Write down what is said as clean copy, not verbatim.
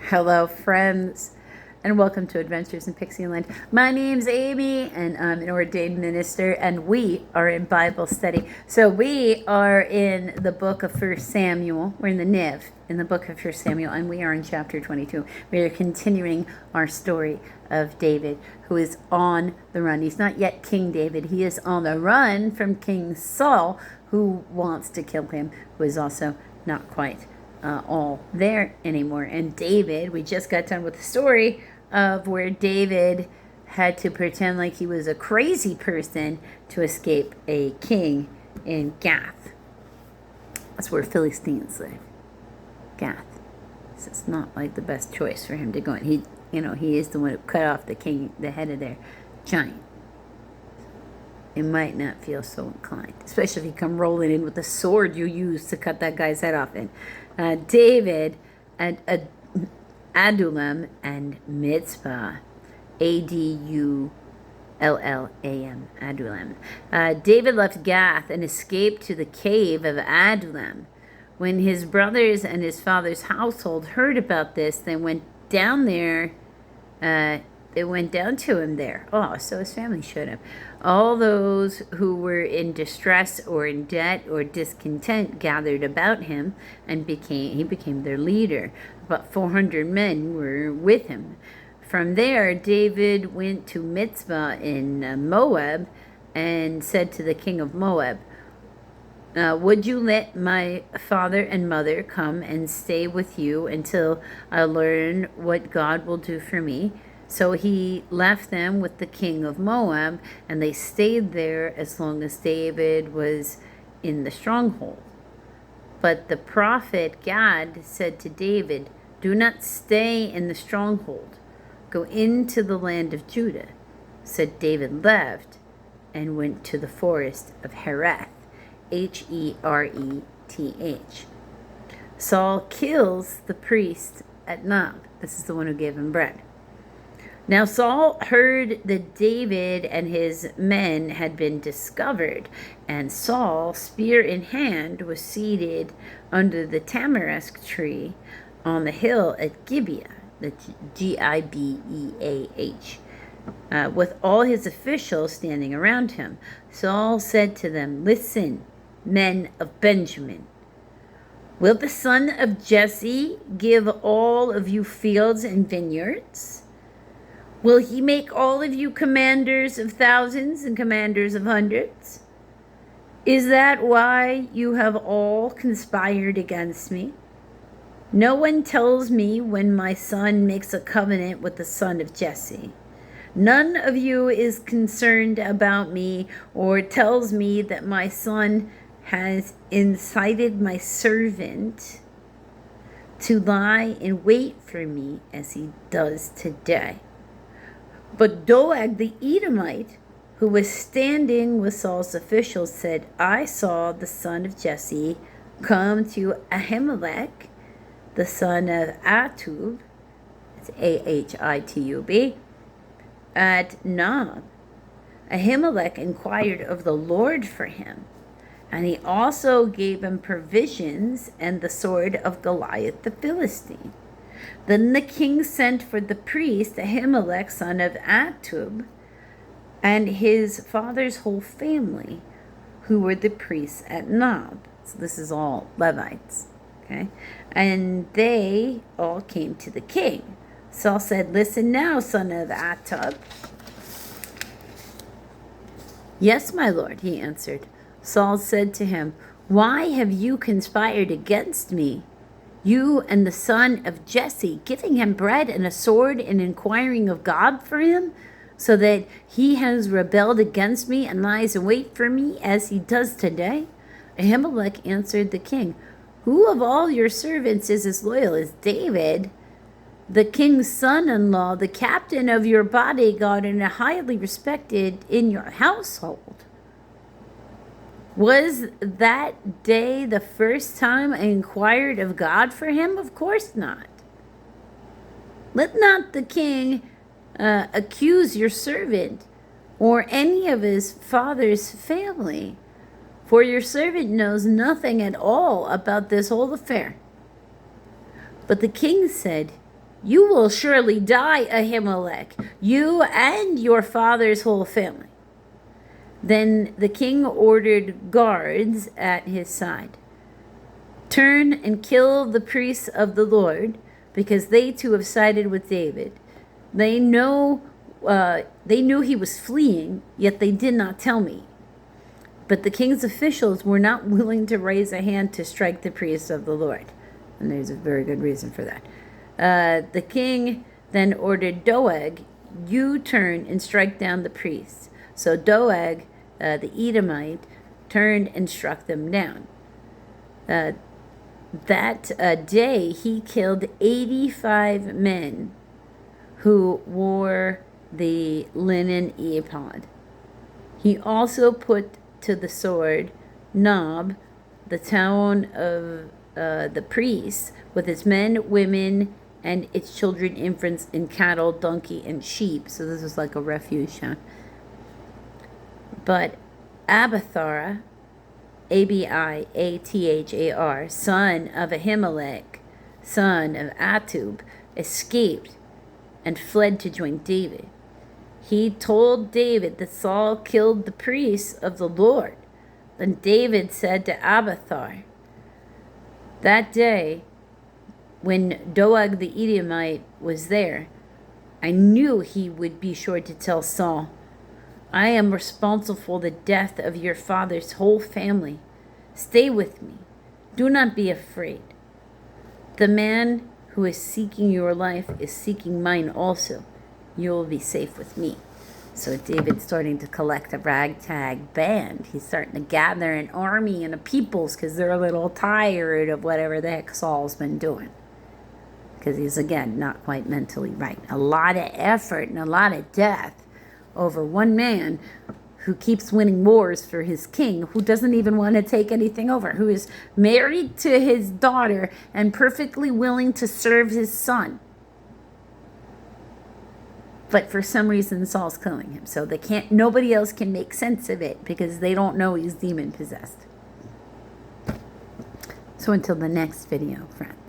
Hello, friends, and welcome to Adventures in Pixieland. My name's Amy, and I'm an ordained minister, and we are in Bible study. So we are in the book of 1 Samuel. We're in the NIV, in the book of 1 Samuel, and we are in chapter 22. We are continuing our story of David, who is on the run. He's not yet King David. He is on the run from King Saul, who wants to kill him, who is also not quite all there anymore. And David, we just got done with the story of where David had to pretend like he was a crazy person to escape a king in Gath. That's where Philistines live. Gath. So it's not like the best choice for him to go in. He is the one who cut off the head of their giant. It might not feel so inclined, especially if you come rolling in with the sword you used to cut that guy's head off in. David and Adullam and Mizpah, Adullam, Adullam. David left Gath and escaped to the cave of Adullam. When his brothers and his father's household heard about this, they went down there. They went down to him there. Oh, so his family showed him. All those who were in distress or in debt or discontent gathered about him, and he became their leader. About 400 men were with him. From there, David went to Mizpah in Moab and said to the king of Moab, would you let my father and mother come and stay with you until I learn what God will do for me? So he left them with the king of Moab, and they stayed there as long as David was in the stronghold. But the prophet Gad said to David, do not stay in the stronghold. Go into the land of Judah. So David left and went to the forest of Hereth, Hereth. Saul kills the priest at Nob. This is the one who gave him bread. Now Saul heard that David and his men had been discovered, and Saul, spear in hand, was seated under the tamarisk tree on the hill at Gibeah, the Gibeah, with all his officials standing around him. Saul said to them, listen, men of Benjamin, will the son of Jesse give all of you fields and vineyards? Will he make all of you commanders of thousands and commanders of hundreds? Is that why you have all conspired against me? No one tells me when my son makes a covenant with the son of Jesse. None of you is concerned about me or tells me that my son has incited my servant to lie in wait for me as he does today. But Doeg the Edomite, who was standing with Saul's officials, said, I saw the son of Jesse come to Ahimelech, the son of Ahitub, it's Ahitub, at Nob. Ahimelech inquired of the Lord for him, and he also gave him provisions and the sword of Goliath the Philistine. Then the king sent for the priest Ahimelech, son of Ahitub, and his father's whole family, who were the priests at Nob. So this is all Levites, okay? And they all came to the king. Saul said, listen now, son of Ahitub. Yes, my lord, he answered. Saul said to him, why have you conspired against me? You and the son of Jesse, giving him bread and a sword and inquiring of God for him, so that he has rebelled against me and lies in wait for me as he does today? Ahimelech answered the king, who of all your servants is as loyal as David, the king's son-in-law, the captain of your bodyguard, and highly respected in your household? Was that day the first time I inquired of God for him? Of course not. Let not the king accuse your servant or any of his father's family, for your servant knows nothing at all about this whole affair. But the king said, You will surely die, Ahimelech, you and your father's whole family. Then the king ordered guards at his side. Turn and kill the priests of the Lord, because they too have sided with David. They knew he was fleeing, yet they did not tell me. But the king's officials were not willing to raise a hand to strike the priests of the Lord. And there's a very good reason for that. The king then ordered Doeg, you turn and strike down the priests. So Doeg, the Edomite, turned and struck them down. That day he killed 85 men who wore the linen ephod. He also put to the sword Nob, the town of the priests, with its men, women, and its children, infants, and cattle, donkey, and sheep. So this was like a refuge town. But Abiathar, Abiathar, son of Ahimelech, son of Atub, escaped and fled to join David. He told David that Saul killed the priests of the Lord. Then David said to Abiathar, that day when Doeg the Edomite was there, I knew he would be sure to tell Saul, I am responsible for the death of your father's whole family. Stay with me. Do not be afraid. The man who is seeking your life is seeking mine also. You will be safe with me. So David's starting to collect a ragtag band. He's starting to gather an army and a peoples because they're a little tired of whatever the heck Saul's been doing. Because he's, again, not quite mentally right. A lot of effort and a lot of death over one man who keeps winning wars for his king, who doesn't even want to take anything over, who is married to his daughter and perfectly willing to serve his son. But for some reason, Saul's killing him. So nobody else can make sense of it because they don't know he's demon possessed. So until the next video, friends.